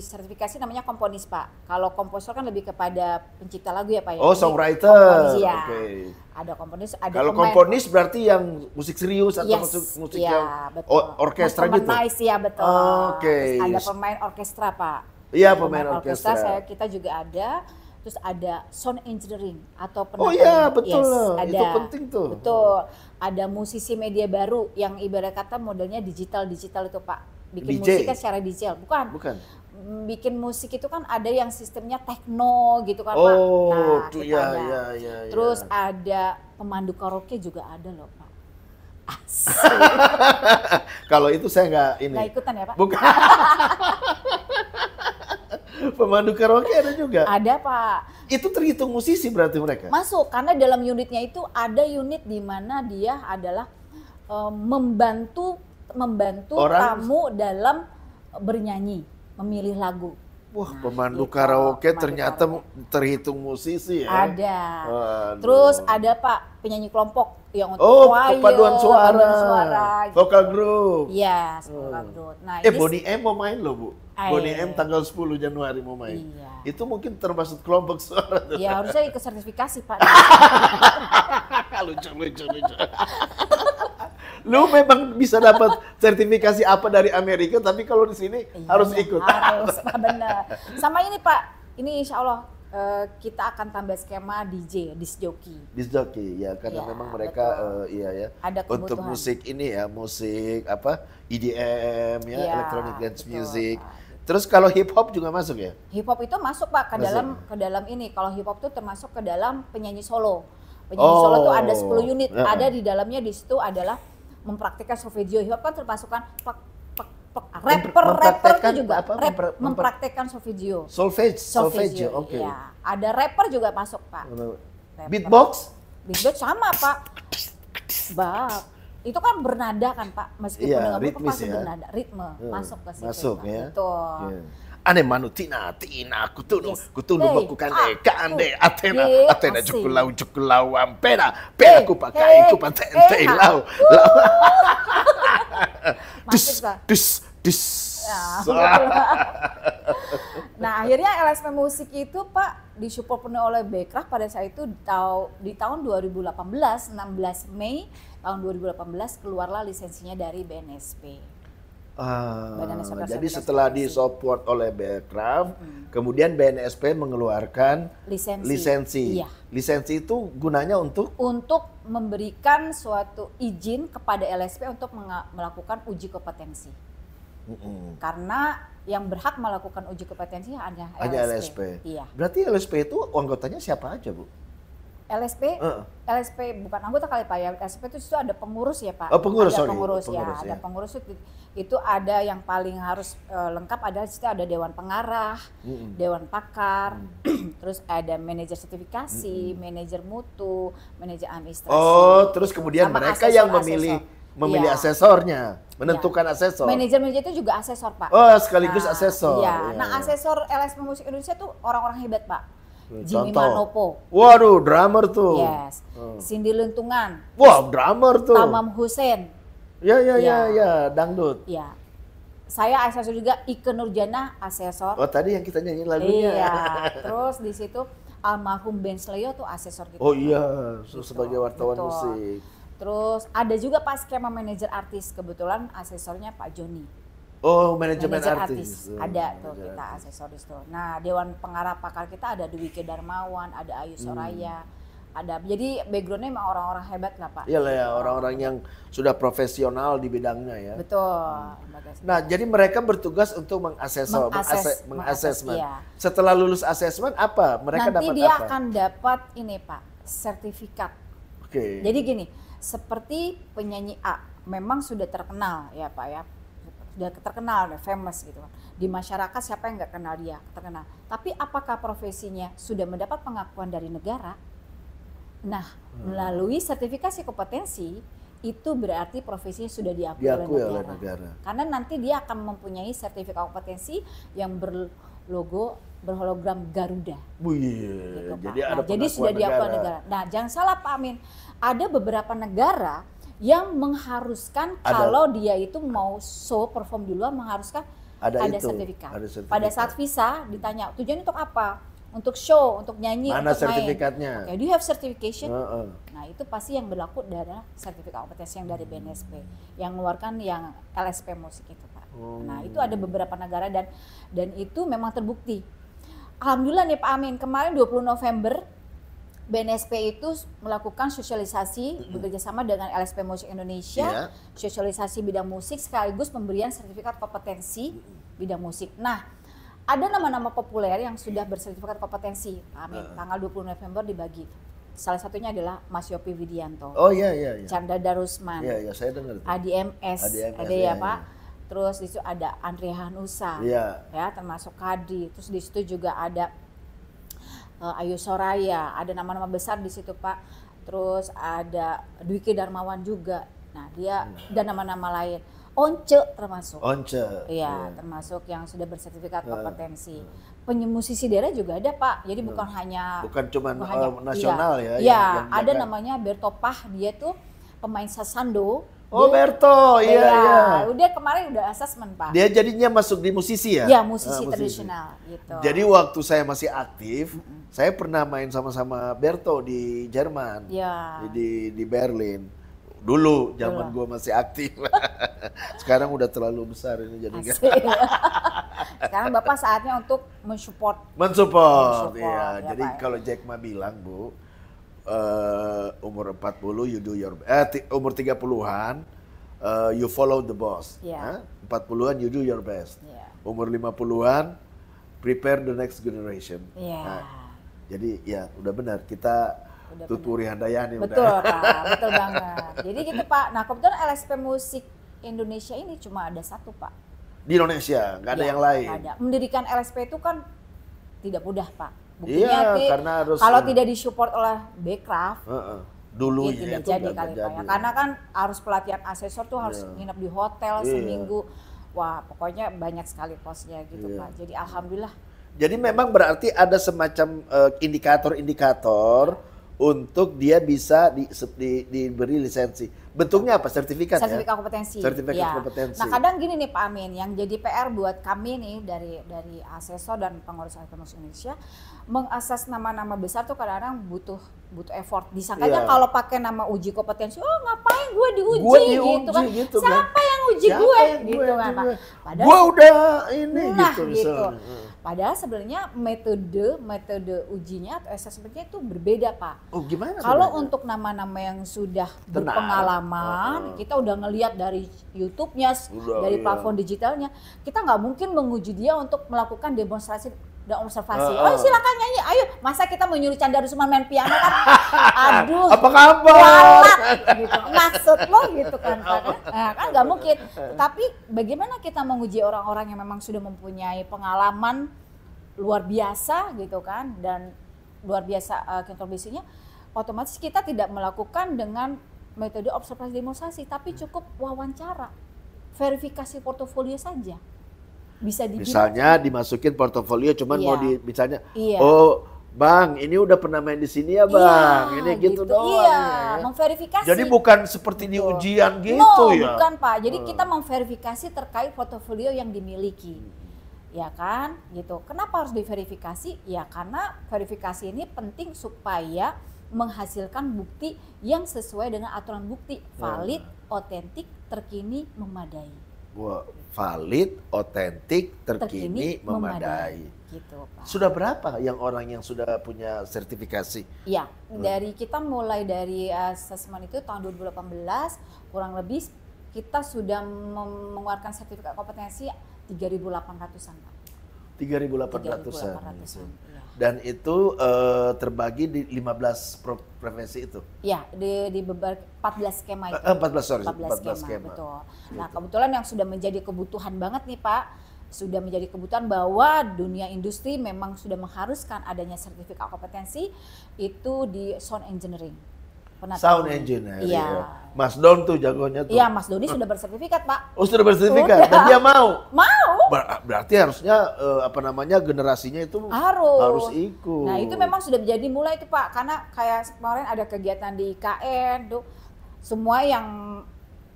sertifikasi namanya komponis Pak. Kalau komposer kan lebih kepada pencipta lagu ya Pak ya. Oh, songwriter. Komponis, ya. Okay. Ada komponis, ada kalau komponis berarti yang musik serius atau musik yang orkestra gitu? Ya betul. Oke. Ada pemain orkestra Pak. Iya, pemain orkestra. Kita juga ada. Terus ada sound engineering atau penata. Oh iya betul, itu penting tuh. Betul. Ada musisi media baru yang ibarat kata modelnya digital itu Pak. bikin DJ? musik kan secara digital, bukan. Bukan. Bikin musik itu kan ada yang sistemnya techno gitu kan Pak. Oh, Nah, tuh kita ya, ada. ya. Terus ada pemandu karaoke juga ada loh Pak. Asik. Kalau itu saya nggak ini. Nggak ikutan ya Pak? Bukan. Pemandu karaoke ada juga. Ada Pak. Itu terhitung musisi berarti mereka. Masuk karena dalam unitnya itu ada unit di mana dia adalah membantu Orang- tamu dalam bernyanyi, memilih lagu. Wah, Nah, pemandu gitu, karaoke pemandu ternyata karaoke. terhitung musisi ya. Ada. Waduh. Terus ada Pak penyanyi kelompok yang untuk Oh, choir, paduan suara. gitu. Vocal group. Iya, vocal group. Nah, Bonnie M mau main loh, Bu. Bonnie M tanggal 10 Januari mau main. Iya. Itu mungkin termasuk kelompok suara tuh. Ya harusnya ikut sertifikasi Pak. lucu. Lu memang bisa dapat sertifikasi apa dari Amerika, tapi kalau di sini harus Iya, ikut. Harus, benar. Sama ini Pak, ini insya Allah kita akan tambah skema DJ, disc jockey. Disc jockey ya, karena Ya, memang mereka iya ya. Ada Untuk kebutuhan. musik ini ya, musik apa? EDM ya, Iya, electronic dance betul, music. Pak, gitu. Terus kalau hip hop juga masuk ya? Hip hop itu masuk Pak Masuk. ke dalam ini. Kalau hip hop itu termasuk ke dalam penyanyi solo. Penyanyi solo itu ada 10 unit. Ya. Ada di dalamnya di situ adalah mempraktikkan solfeggio. Hip hop kan termasuk kan rapper itu juga apa? mempraktikkan solfeggio. Solfeggio, oke. Iya. Ada rapper juga masuk Pak. Rapper. Beatbox? Beatbox sama Pak. Itu kan bernada kan Pak, meskipun Iya, dengan ritmis pasti ya. bernada, ritme masuk ke situ. Masuk Pak. ya. Betul. Iya. Ane manu tina kutunu Yes. baku kande kande Athena Asik. jukulau ampera pera kupakai kupatente lau Masuk Pak. dus. Ya. Nah akhirnya LSP Musik itu Pak disupport penuh oleh Bekraf pada saat itu di tahun 2018, 16 Mei tahun 2018 keluarlah lisensinya dari BNSP. Badan Nasional Jadi Sertifikasi setelah Profesi. disupport oleh Bekraf, kemudian BNSP mengeluarkan lisensi. Iya. Lisensi itu gunanya untuk memberikan suatu izin kepada LSP untuk melakukan uji kompetensi. Karena yang berhak melakukan uji kompetensi hanya LSP. Iya. Berarti LSP itu anggotanya siapa aja, Bu? LSP bukan anggota kali Pak ya. LSP itu ada pengurus ya Pak. Oh, pengurus, ada sorry. pengurus Pengurus, ya. Ada ya. pengurus itu ada yang paling harus lengkap adalah di situ ada dewan pengarah, dewan pakar, terus ada manajer sertifikasi, manajer mutu, manajer administrasi. Oh, terus kemudian Sama mereka yang asesor. memilih Iya. asesornya, menentukan asesor. Manajer itu juga asesor Pak. Oh, sekaligus asesor. Iya. Iya, Nah, iya. asesor LSP Musik Indonesia tuh orang-orang hebat Pak. Jimmy Contoh. Manopo. Waduh, drummer tuh. Yes. Cindy Lentungan. Wah, drummer tuh. Tamam Hussein. Ya, dangdut. Ya. Saya asesor juga Ike Nurjana asesor. Oh, tadi yang kita nyanyi lagunya. Iya. Terus di situ almarhum Ben Sleo tuh asesor kita. Oh iya, sebagai wartawan betul. musik. Terus ada juga Pak skema manajer artis, kebetulan asesornya Pak Joni. Oh, manajemen Manajer artis. Oh, ada tuh manajer kita artis. asesoris tuh. Nah, dewan pengarah pakar kita ada Dwiki Darmawan, ada Ayu Soraya, ada. Jadi backgroundnya memang orang-orang hebat lah Pak. Iyalah ya, orang-orang yang sudah profesional di bidangnya ya. Betul. Nah, jadi mereka bertugas untuk mengasesmen. Iya. Setelah lulus asesmen apa? Mereka Nanti dapat dia apa? akan dapat ini Pak, sertifikat. Oke. Jadi gini, seperti penyanyi A memang sudah terkenal ya Pak ya. Sudah terkenal, famous gitu kan. Di masyarakat siapa yang nggak kenal dia, terkenal. Tapi apakah profesinya sudah mendapat pengakuan dari negara? Nah, melalui sertifikasi kompetensi itu berarti profesinya sudah diakui oleh negara. Karena nanti dia akan mempunyai sertifikat kompetensi yang berhologram Garuda. Wih, Gitu, jadi Pak. ada Jadi sudah diakui negara. Nah, jangan salah Pak Amin. Ada beberapa negara yang mengharuskan kalau dia itu mau show perform di luar mengharuskan ada sertifikat. Pada saat visa ditanya tujuan untuk apa? Untuk show, untuk nyanyi, mana untuk sertifikatnya? main. Okay, do you have certification? Nah, itu pasti yang berlaku adalah sertifikat kompetensi yang dari BNSP, yang mengeluarkan yang LSP Musik itu Pak. Nah itu ada beberapa negara dan itu memang terbukti. Alhamdulillah nih Pak Amin, kemarin 20 November BNSP itu melakukan sosialisasi bekerjasama dengan LSP Musik Indonesia, sosialisasi bidang musik sekaligus pemberian sertifikat kompetensi bidang musik. Nah, ada nama-nama populer yang sudah bersertifikat kompetensi, Pak Amin. Tanggal 20 November dibagi. Salah satunya adalah Mas Yopi Widianto. Oh iya. Chandra Darusman. Iya, saya dengar. ADMS, ada ya Pak. Terus di situ ada Andre Hanusa, ya termasuk Kadri. Terus di situ juga ada Ayu Soraya, ada nama-nama besar di situ Pak. Terus ada Dwiki Darmawan juga. Nah dia dan nama-nama lain. Once termasuk. Iya, termasuk yang sudah bersertifikat kompetensi. Musisi daerah juga ada Pak. Jadi bukan cuma nasional ya. Iya, ada namanya Bertopah. Dia tuh pemain sasando. Oh Berto, iya. Udah kemarin udah asesmen Pak. Dia jadinya masuk di musisi ya? Iya, musisi tradisional gitu. Jadi waktu saya masih aktif, saya pernah main sama-sama Berto di Jerman. Iya. Di Berlin. Dulu zaman gue masih aktif. Sekarang udah terlalu besar ini jadi. Sekarang Bapak saatnya untuk mensupport. Iya. Jadi kalau Jack Ma bilang Bu, umur 40 you do your umur 30-an you follow the boss. 40-an you do your best. Umur 50-an prepare the next generation. Nah, jadi ya udah benar kita Tuturi Handayani. Betul Pak, betul banget. Jadi gitu Pak. Nah kebetulan LSP Musik Indonesia ini cuma ada satu Pak. Di Indonesia, nggak ada yang lain. Nggak ada. Mendirikan LSP itu kan tidak mudah Pak. Buktinya karena harus kalau tidak disupport oleh Bekraf, dulu tidak jadi kali Pak ya. Karena kan harus pelatihan asesor tuh harus nginep di hotel seminggu. Wah pokoknya banyak sekali kosnya gitu Pak. Jadi alhamdulillah. Jadi memang berarti ada semacam indikator-indikator untuk dia bisa diberi lisensi. Bentuknya apa? Sertifikat kompetensi. Sertifikat kompetensi. Nah kadang gini nih Pak Amin, yang jadi PR buat kami nih dari asesor dan pengurus LSP Musik Indonesia, mengakses nama-nama besar tuh kadang-kadang butuh effort. Disangkanya kalau pakai nama uji kompetensi, oh ngapain gue diuji gitu kan. Siapa yang uji gue gitu kan Pak. Padahal gue udah ini gitu. Padahal sebenarnya metode ujinya atau assessmentnya itu berbeda Pak. Oh gimana? Kalau untuk nama-nama yang sudah berpengalaman, kita udah ngelihat dari YouTube-nya, dari platform digitalnya, kita nggak mungkin menguji dia untuk melakukan demonstrasi dan observasi. Oh silakan nyanyi, ayo. Masa kita menyuruh Chandra Darusman main piano kan? Aduh. Apa kabar? Gitu. Maksud lo gitu kan Pak? Nah, kan nggak mungkin. Tapi bagaimana kita menguji orang-orang yang memang sudah mempunyai pengalaman luar biasa gitu kan, dan luar biasa kontroversinya, otomatis kita tidak melakukan dengan metode observasi demonstrasi, tapi cukup wawancara, verifikasi portofolio saja. Bisa misalnya dimasukin portofolio, cuman mau misalnya, oh Bang, ini udah pernah main di sini ya Bang, ini gitu doang. Iya, memverifikasi. Jadi bukan seperti di ujian gitu ya? Bukan Pak, jadi kita memverifikasi terkait portofolio yang dimiliki. Ya kan, gitu. Kenapa harus diverifikasi? Ya karena verifikasi ini penting supaya menghasilkan bukti yang sesuai dengan aturan bukti, valid, otentik, terkini, memadai. Valid, otentik, terkini, memadai. Gitu, Pak. Sudah berapa orang yang sudah punya sertifikasi? Iya, dari kita mulai dari asesmen itu tahun 2018, kurang lebih kita sudah mengeluarkan sertifikat kompetensi 3.800-an, Pak. 3.800-an. Dan itu terbagi di 15 profesi itu? Iya, di 14 skema itu. 14 skema. Betul. Nah kebetulan yang sudah menjadi kebutuhan banget nih Pak, sudah menjadi kebutuhan bahwa dunia industri memang sudah mengharuskan adanya sertifikat kompetensi itu di sound engineering. Sound engineer. Iya. Mas Don tuh jagonya tuh. Iya, Mas Doni sudah bersertifikat, Pak. Oh, sudah bersertifikat. Dan dia mau. Mau. Berarti harusnya generasinya itu harus ikut. Nah, itu memang sudah menjadi mulai itu, Pak. Karena kayak kemarin ada kegiatan di IKN tuh, semua yang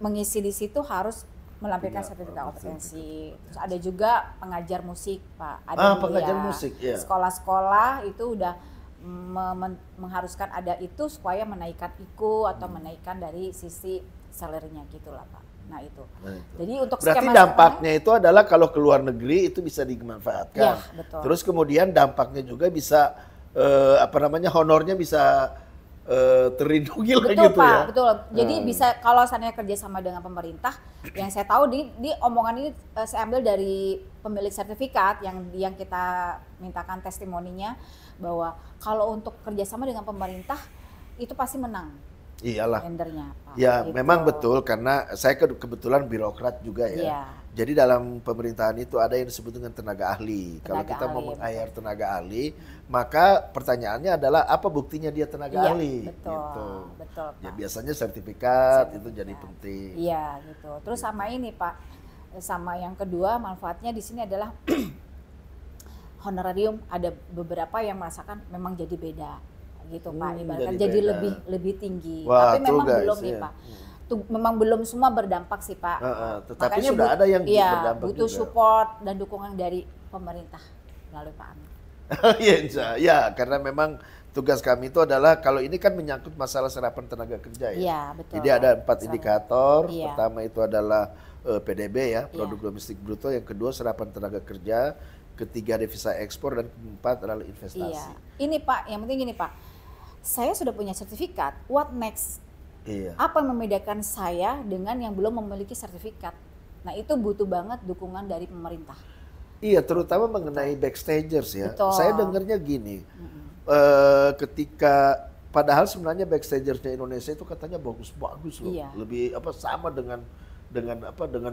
mengisi di situ harus melampirkan sertifikat kompetensi. Terus ada juga pengajar musik, Pak. Ada pengajar musik, ya. Sekolah-sekolah itu udah mengharuskan ada itu supaya menaikkan IKU atau menaikkan dari sisi salary-nya gitulah Pak. Nah itu. Jadi untuk berarti dampaknya itu adalah kalau ke luar negeri itu bisa dimanfaatkan. Ya, betul. Terus kemudian dampaknya juga bisa apa namanya honornya bisa terlindungi lah Betul gitu Pak, ya. betul. Jadi bisa kalau seandainya kerjasama dengan pemerintah, yang saya tahu di omongan ini saya ambil dari pemilik sertifikat yang kita mintakan testimoninya bahwa kalau untuk kerjasama dengan pemerintah itu pasti menang. Iyalah. Tendernya Pak. Ya Gitu. memang betul karena saya kebetulan birokrat juga ya. Iya. Jadi dalam pemerintahan itu ada yang disebut dengan tenaga ahli. Kalau Tenaga kita mau ahli, meng-hire tenaga ahli, maka pertanyaannya adalah apa buktinya dia tenaga Iya, ahli? betul, Gitu. betul Pak. Ya biasanya sertifikat itu jadi penting. Iya gitu. Terus sama ini Pak, sama yang kedua manfaatnya di sini adalah honorarium ada beberapa yang merasakan memang jadi beda gitu Pak. Ibaratkan jadi jadi beda. lebih tinggi. Wah, Tapi tuh memang guys, belum nih ya. Pak. Memang belum semua berdampak sih Pak. Tetapi sudah ada yang berdampak butuh juga. support dan dukungan dari pemerintah melalui Pak Amin. Ya, karena memang tugas kami itu adalah kalau ini kan menyangkut masalah serapan tenaga kerja ya. Iya, betul. Jadi ada 4 indikator. Iya. Pertama itu adalah PDB ya, produk domestik bruto. Yang kedua serapan tenaga kerja. Ketiga devisa ekspor dan keempat adalah investasi. Iya. Ini Pak, yang penting gini Pak. Saya sudah punya sertifikat. What next? Iya. Apa yang membedakan saya dengan yang belum memiliki sertifikat? Nah itu butuh banget dukungan dari pemerintah. Iya, terutama mengenai backstagers ya. Betul. Saya dengarnya gini, ketika padahal sebenarnya backstagersnya Indonesia itu katanya bagus-bagus loh, Iya. lebih sama dengan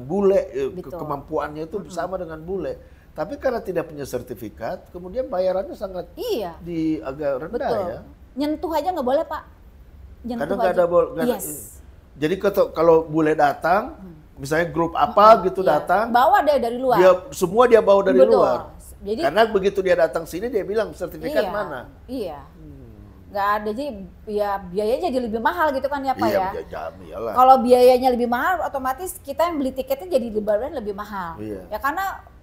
bule, Betul. kemampuannya itu sama dengan bule. Tapi karena tidak punya sertifikat, kemudian bayarannya sangat Iya. agak rendah Betul. ya. Nyentuh aja nggak boleh Pak. Nyentuh Karena nggak aja. ada Yes. Jadi kalau bule datang, misalnya grup apa gitu Iya. datang, Bawa deh dari luar. dia bawa dari Betul. luar. Jadi Karena begitu dia datang sini dia bilang sertifikat iya, mana? Iya. Nggak ada, jadi ya biayanya jadi lebih mahal gitu kan ya Pak ya. Iya, iyalah. Kalau biayanya lebih mahal, otomatis kita yang beli tiketnya jadi lebih mahal. Iya. Ya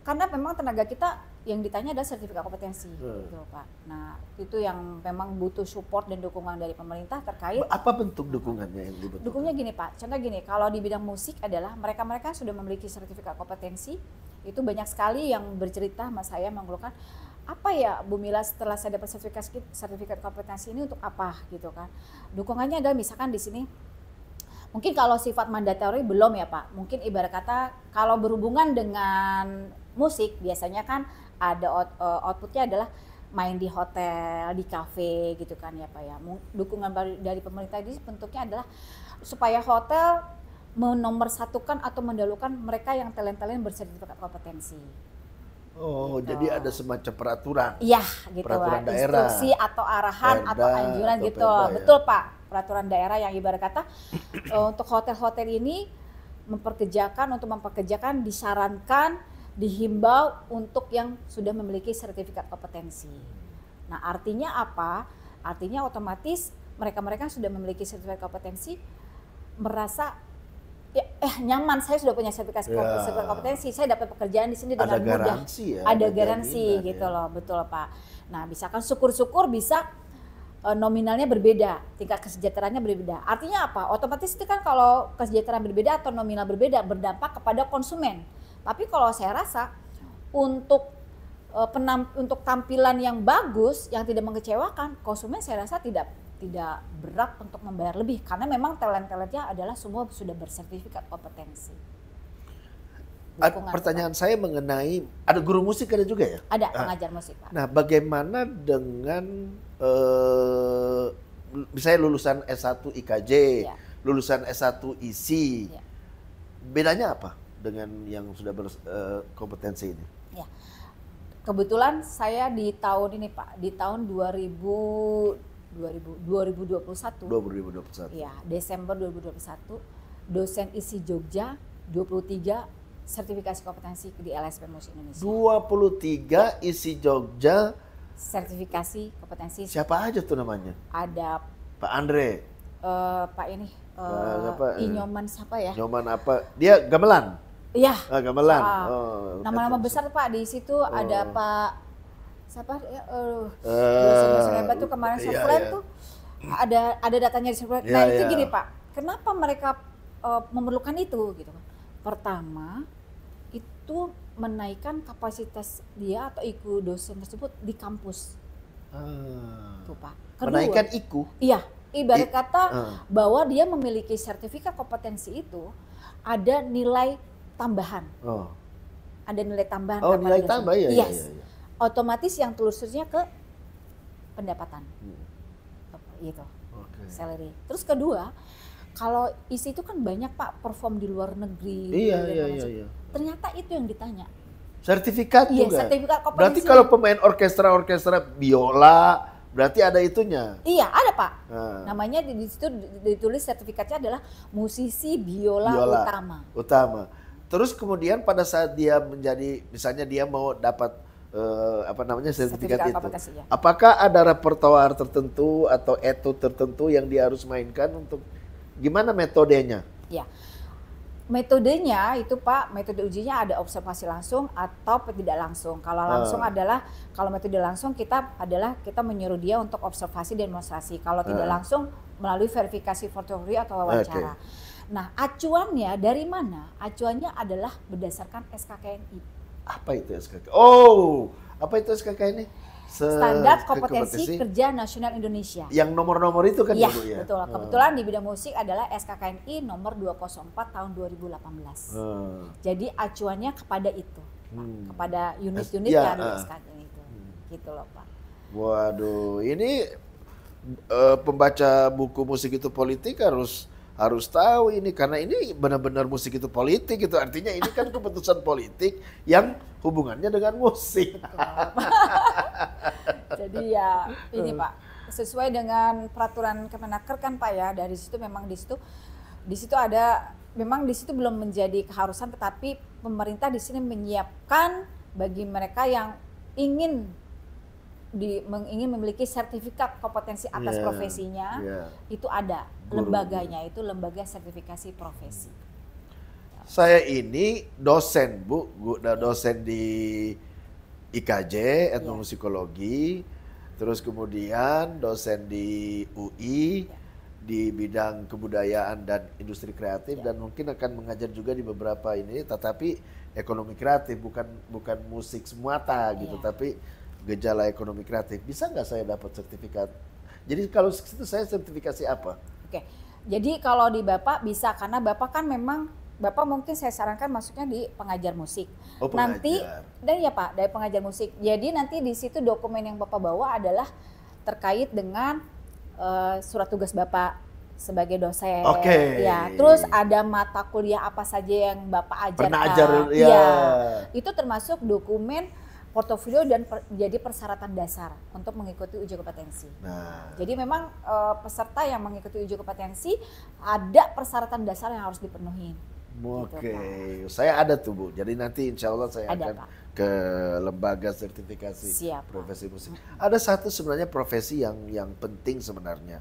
karena memang tenaga kita yang ditanya adalah sertifikat kompetensi, gitu Pak. Nah itu yang memang butuh support dan dukungan dari pemerintah terkait. Apa bentuk dukungannya yang dibutuhkan? Dukungnya gini Pak, contoh gini, kalau di bidang musik adalah mereka sudah memiliki sertifikat kompetensi, itu banyak sekali yang bercerita sama saya mengeluhkan, apa ya Bu Mila setelah saya dapat sertifikat kompetensi ini untuk apa gitu kan. Dukungannya adalah misalkan di sini, mungkin kalau sifat mandatori belum ya Pak, mungkin ibarat kata kalau berhubungan dengan musik biasanya kan ada outputnya adalah main di hotel, di kafe gitu kan ya Pak ya. Dukungan dari pemerintah ini bentuknya adalah supaya hotel menomorsatukan atau mendahulukan mereka yang talent-talent bersertifikat kompetensi. Oh, gitu. jadi ada semacam peraturan. Iya, gitu Peraturan Pak. daerah. Instruksi atau arahan Perda atau anjuran atau gitu. perda, ya. Betul Pak. Peraturan daerah yang ibarat kata untuk hotel-hotel ini memperkerjakan disarankan, dihimbau untuk yang sudah memiliki sertifikat kompetensi. Nah, artinya apa? Artinya otomatis mereka-mereka yang sudah memiliki sertifikat kompetensi merasa nyaman, saya sudah punya sertifikat kompetensi, saya dapat pekerjaan di sini dengan mudah. Garansi ya, ada garansi jaminan, gitu ya. loh, betul Pak. Nah, misalkan syukur-syukur bisa nominalnya berbeda, tingkat kesejahteraannya berbeda. Artinya apa? Otomatis itu kan kalau kesejahteraan berbeda atau nominal berbeda berdampak kepada konsumen. Tapi kalau saya rasa untuk tampilan yang bagus, yang tidak mengecewakan, konsumen saya rasa tidak berat untuk membayar lebih karena memang talent-talentnya adalah semua sudah bersertifikat kompetensi. Pertanyaan saya mengenai ada guru musik ada juga ya? Ada pengajar musik Pak. Nah, bagaimana dengan misalnya lulusan S1 IKJ, Ya. lulusan S1 ISI, Ya. bedanya apa dengan yang sudah berkompetensi ini? Ya. Kebetulan saya di tahun ini Pak, di tahun 2021. 2021. Ya, Desember 2021, dosen ISI Jogja 23 sertifikasi kompetensi di LSP Musik Indonesia. 23 ISI Jogja. Sertifikasi kompetensi. Siapa aja tuh namanya? Ada Pak Andre. Pak ini Inyoman siapa ya? Nyoman apa? Dia gamelan. Iya. Gamelan. Nama-nama besar Pak di situ ada Pak siapa ya? Dosen hebat tuh kemarin Soflan tuh ada datanya di Soflan. Nah itu gini Pak, kenapa mereka memerlukan itu gitu kan? Pertama itu menaikkan kapasitas dia atau IQ dosen tersebut di kampus. Tuh Pak. Kedua, Menaikkan IQ. iya, ibarat kata bahwa dia memiliki sertifikat kompetensi itu ada nilai tambahan. Ada nilai tambahan. Oh, nilai tambah ya. Yes. Ya. Otomatis yang telusurnya ke pendapatan. Gitu. Salary. Terus kedua, kalau isi itu kan banyak Pak perform di luar negeri. Iya. Ternyata itu yang ditanya. Sertifikat iya, juga. Sertifikat kompetensi. Berarti kalau pemain orkestra biola, berarti ada itunya. Iya, ada Pak. Namanya di situ ditulis sertifikatnya adalah musisi biola utama. Terus kemudian pada saat dia menjadi, misalnya dia mau dapat sertifikat itu. Ya. Apakah ada repertoar tertentu atau etude tertentu yang dia harus mainkan untuk gimana metodenya? Ya. Metodenya itu Pak, metode ujinya ada observasi langsung atau tidak langsung. Kalau langsung kalau metode langsung kita menyuruh dia untuk observasi dan demonstrasi. Kalau tidak langsung melalui verifikasi portofolio atau wawancara. Nah, acuannya dari mana? Acuannya adalah berdasarkan SKKNI. Apa itu SKKNI? Oh, apa itu SKKNI? Standar Kompetensi Kerja Nasional Indonesia. Yang nomor-nomor itu kan ya, Ibu ya? Betul. Kebetulan di bidang musik adalah SKKNI nomor 204 tahun 2018. Jadi acuannya kepada itu. Kepada unit-unit yang ada di SKKNI itu. Gitu loh Pak. Waduh, ini pembaca buku Musik Itu Politik harus tahu ini, karena ini benar-benar musik itu politik, itu artinya ini kan keputusan politik yang hubungannya dengan musik. Jadi ya ini Pak, sesuai dengan peraturan Kemenaker kan Pak ya, dari situ memang di situ ada, memang di situ belum menjadi keharusan, tetapi pemerintah di sini menyiapkan bagi mereka yang ingin memiliki sertifikat kompetensi atas profesinya, itu ada lembaganya, itu lembaga sertifikasi profesi. Saya ini dosen Bu, dosen di IKJ, etnomusikologi, terus kemudian dosen di UI, di bidang kebudayaan dan industri kreatif, dan mungkin akan mengajar juga di beberapa ini, tetapi ekonomi kreatif, bukan musik semata gitu, tapi gejala ekonomi kreatif. Bisa nggak saya dapat sertifikat? Jadi kalau itu saya sertifikasi apa? Oke, jadi kalau di Bapak bisa, karena Bapak kan memang, Bapak mungkin saya sarankan masuknya di pengajar musik. Oh, pengajar. Nanti, dan ya Pak, dari pengajar musik. Jadi nanti di situ dokumen yang Bapak bawa adalah terkait dengan surat tugas Bapak sebagai dosen. Ya, terus ada mata kuliah apa saja yang Bapak ajarkan. Pernah ajar, ya. Itu termasuk dokumen portofolio dan jadi persyaratan dasar untuk mengikuti uji kompetensi. Jadi memang peserta yang mengikuti uji kompetensi ada persyaratan dasar yang harus dipenuhi. Gitu, saya ada tuh Bu. Jadi nanti insya Allah saya akan ke lembaga sertifikasi profesi musik. Ada satu sebenarnya profesi yang penting sebenarnya.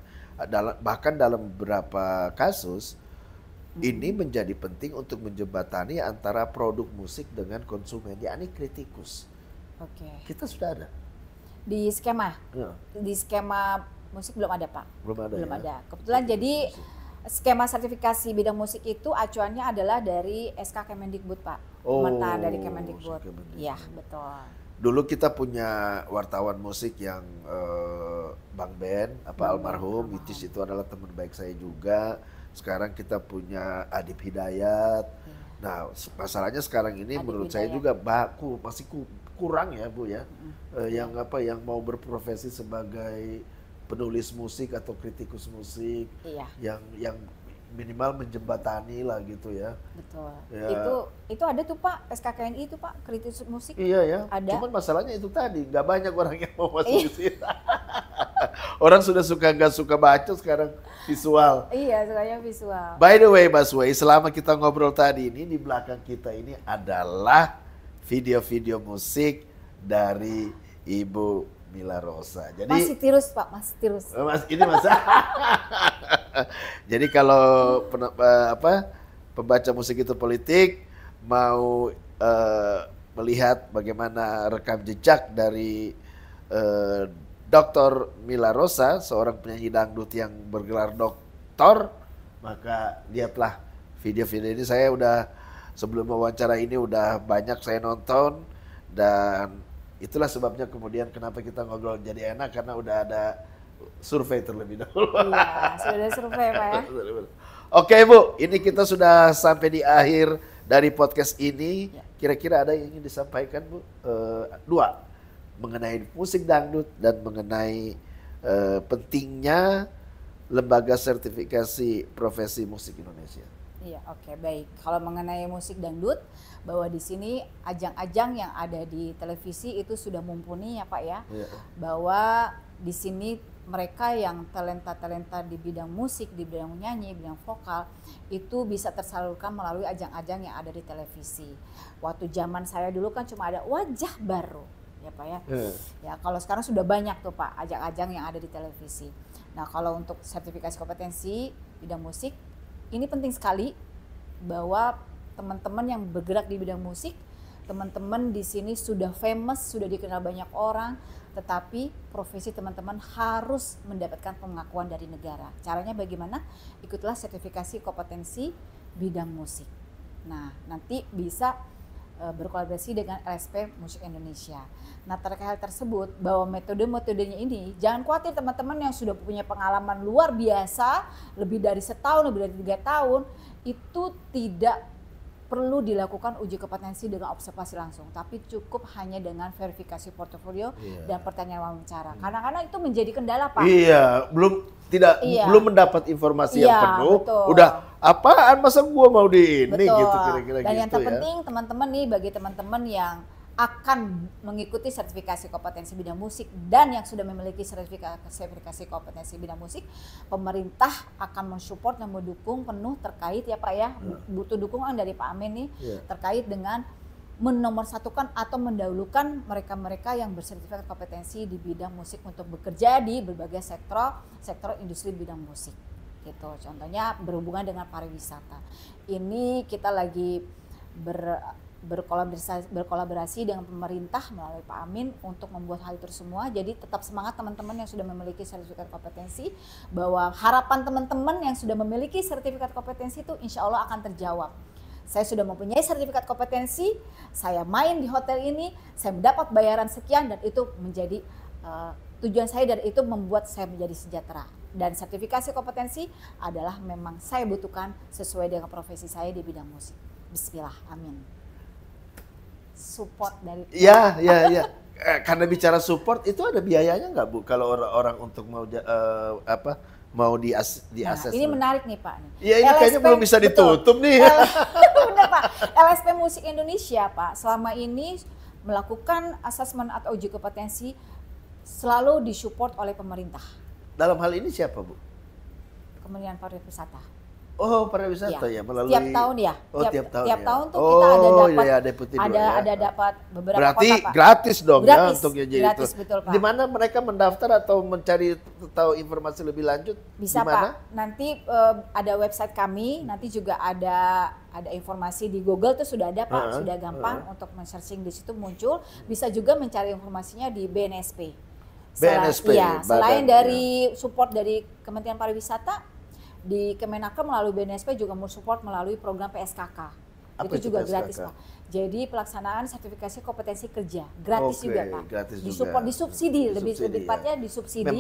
Bahkan dalam beberapa kasus ini menjadi penting untuk menjembatani antara produk musik dengan konsumen, yakni kritikus. Kita sudah ada di skema, di skema musik belum ada Pak. Belum ada. Kebetulan jadi skema sertifikasi bidang musik itu acuannya adalah dari SK Kemendikbud Pak, komentar dari Kemendikbud. Iya betul. Dulu kita punya wartawan musik yang Bang Ben, almarhum, which itu adalah teman baik saya juga. Sekarang kita punya Adib Hidayat. Nah masalahnya sekarang ini Adib menurut Hidayat. Saya juga masih kurang ya Bu ya, yang mau berprofesi sebagai penulis musik atau kritikus musik, yang minimal menjembatani lah gitu ya. Betul. Ya. Itu ada tuh Pak, SKKNI itu Pak, kritikus musik. Iya ya. Ada. Cuman masalahnya itu tadi, nggak banyak orang yang mau masuk di situ. Orang sudah nggak suka baca sekarang visual. Iya, sukanya visual. By the way, Mas Wei, selama kita ngobrol tadi ini di belakang kita ini adalah video-video musik dari Ibu Mila Rosa. Jadi masih tirus Pak, masih tirus. Ini masa. Jadi kalau pembaca musik itu politik mau melihat bagaimana rekam jejak dari Dr. Mila Rosa, seorang penyanyi dangdut yang bergelar doktor, maka lihatlah video-video ini. Saya udah sebelum wawancara ini udah banyak saya nonton, dan Itulah sebabnya kemudian kenapa kita ngobrol jadi enak, karena udah ada survei terlebih dahulu. Iya, sudah ada survei Pak ya. Oke Bu, ini kita sudah sampai di akhir dari podcast ini. Kira-kira ada yang ingin disampaikan Bu? Dua, mengenai musik dangdut dan mengenai pentingnya lembaga sertifikasi profesi musik Indonesia. Iya, oke, baik. Kalau mengenai musik dangdut, bahwa di sini ajang-ajang yang ada di televisi itu sudah mumpuni ya Pak ya. Iya. Bahwa di sini mereka yang talenta-talenta di bidang musik, di bidang nyanyi, bidang vokal itu bisa tersalurkan melalui ajang-ajang yang ada di televisi. Waktu zaman saya dulu kan cuma ada wajah baru ya Pak ya. Ya kalau sekarang sudah banyak tuh Pak ajang-ajang yang ada di televisi. Nah kalau untuk sertifikasi kompetensi bidang musik ini penting sekali bahwa teman-teman yang bergerak di bidang musik, teman-teman di sini sudah famous, sudah dikenal banyak orang, tetapi profesi teman-teman harus mendapatkan pengakuan dari negara. Caranya bagaimana? Ikutlah sertifikasi kompetensi bidang musik. Nah, nanti bisa berkolaborasi dengan LSP Musik Indonesia. Nah, terkait hal tersebut bahwa metode-metodenya ini jangan khawatir teman-teman yang sudah punya pengalaman luar biasa lebih dari setahun, lebih dari 3 tahun itu tidak perlu dilakukan uji kompetensi dengan observasi langsung, tapi cukup hanya dengan verifikasi portofolio dan pertanyaan wawancara. Kadang-kadang itu menjadi kendala Pak. Iya, belum mendapat informasi yang penuh. Betul. Udah apaan masa gua mau di ini gitu kira-kira gitu. Dan yang terpenting teman-teman nih, bagi teman-teman yang akan mengikuti sertifikasi kompetensi bidang musik dan yang sudah memiliki sertifikasi kompetensi bidang musik, pemerintah akan mensupport dan mendukung penuh terkait ya Pak ya, butuh dukungan dari Pak Amin nih terkait dengan menomorsatukan atau mendahulukan mereka-mereka yang bersertifikat kompetensi di bidang musik untuk bekerja di berbagai sektor industri bidang musik gitu. Contohnya berhubungan dengan pariwisata. Ini kita lagi berkolaborasi dengan pemerintah melalui Pak Amin untuk membuat hal itu semua. Jadi tetap semangat teman-teman yang sudah memiliki sertifikat kompetensi, bahwa harapan teman-teman yang sudah memiliki sertifikat kompetensi itu insya Allah akan terjawab. Saya sudah mempunyai sertifikat kompetensi, saya main di hotel ini, saya mendapat bayaran sekian dan itu menjadi tujuan saya, dan itu membuat saya menjadi sejahtera. Dan sertifikasi kompetensi adalah memang saya butuhkan sesuai dengan profesi saya di bidang musik. Bismillah, amin. Support dari ya karena bicara support itu ada biayanya nggak Bu kalau orang-orang untuk mau di assessment? Ini menarik nih Pak. Iya ini LSP, kayaknya belum bisa ditutup nih. Benar Pak. LSP Musik Indonesia Pak selama ini melakukan asesmen atau uji kompetensi selalu disupport oleh pemerintah. Dalam hal ini siapa Bu? Kementerian Pariwisata. Oh, pariwisata ya melalui tiap tahun ya. Oh, tiap tahun tuh kita ada dapat deputi ada dapat beberapa berarti kota, Pak. Gratis dong gratis, ya untuk jadi gratis, itu. Betul, Pak. Di mana mereka mendaftar atau mencari tahu informasi lebih lanjut? Bisa dimana? Pak. Nanti ada website kami, nanti juga ada informasi di Google tuh sudah ada Pak, sudah gampang untuk men-searching di situ muncul. Bisa juga mencari informasinya di BNSP. Selain dari support dari Kementerian Pariwisata, di Kemenaker melalui BNSP juga mensupport melalui program PSKK. Itu juga PSKK? Gratis Pak. Jadi pelaksanaan sertifikasi kompetensi kerja gratis juga Pak. Gratis disupport, disubsidi, lebih tepatnya disubsidi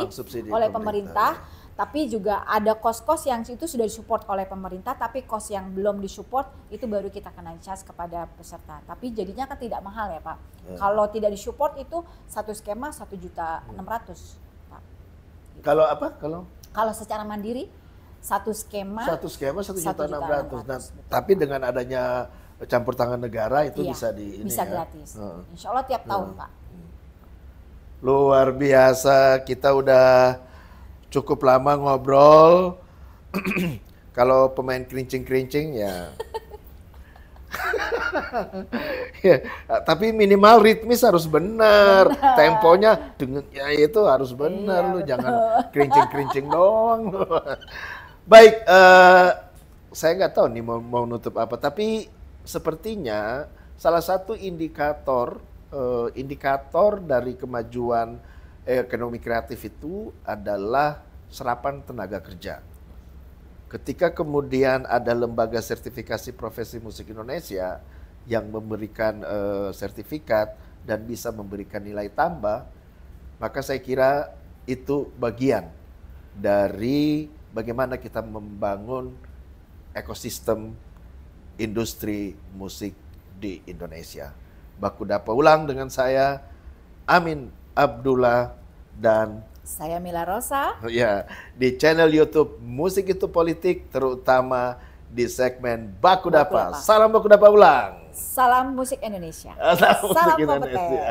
oleh pemerintah. Tapi juga ada kos-kos yang itu sudah disupport oleh pemerintah, tapi kos yang belum disupport itu baru kita kena charge kepada peserta. Tapi jadinya kan tidak mahal ya Pak. Kalau tidak disupport itu satu skema 1.600.000 Pak. Kalau apa? Kalau secara mandiri satu skema 1.600.000. Nah, tapi dengan adanya campur tangan negara itu bisa bisa gratis. Insya Allah tiap tahun Pak. Luar biasa, kita udah cukup lama ngobrol. Kalau pemain kerincing-kerincing ya. Ya, tapi minimal ritmis harus benar, temponya dengan ya itu harus benar, lu jangan kerincing-kerincing doang. Baik, saya nggak tahu nih mau nutup apa, tapi sepertinya salah satu indikator dari kemajuan ekonomi kreatif itu adalah serapan tenaga kerja. Ketika kemudian ada lembaga sertifikasi profesi musik Indonesia yang memberikan sertifikat dan bisa memberikan nilai tambah, maka saya kira itu bagian dari bagaimana kita membangun ekosistem industri musik di Indonesia. Baku Dapa ulang dengan saya, Amin Abdullah, dan saya Mila Rosa. Ya, di channel YouTube Musik Itu Politik, terutama di segmen Baku Dapa. Salam Baku Dapa ulang. Salam musik Indonesia. Salam musik Salam Indonesia.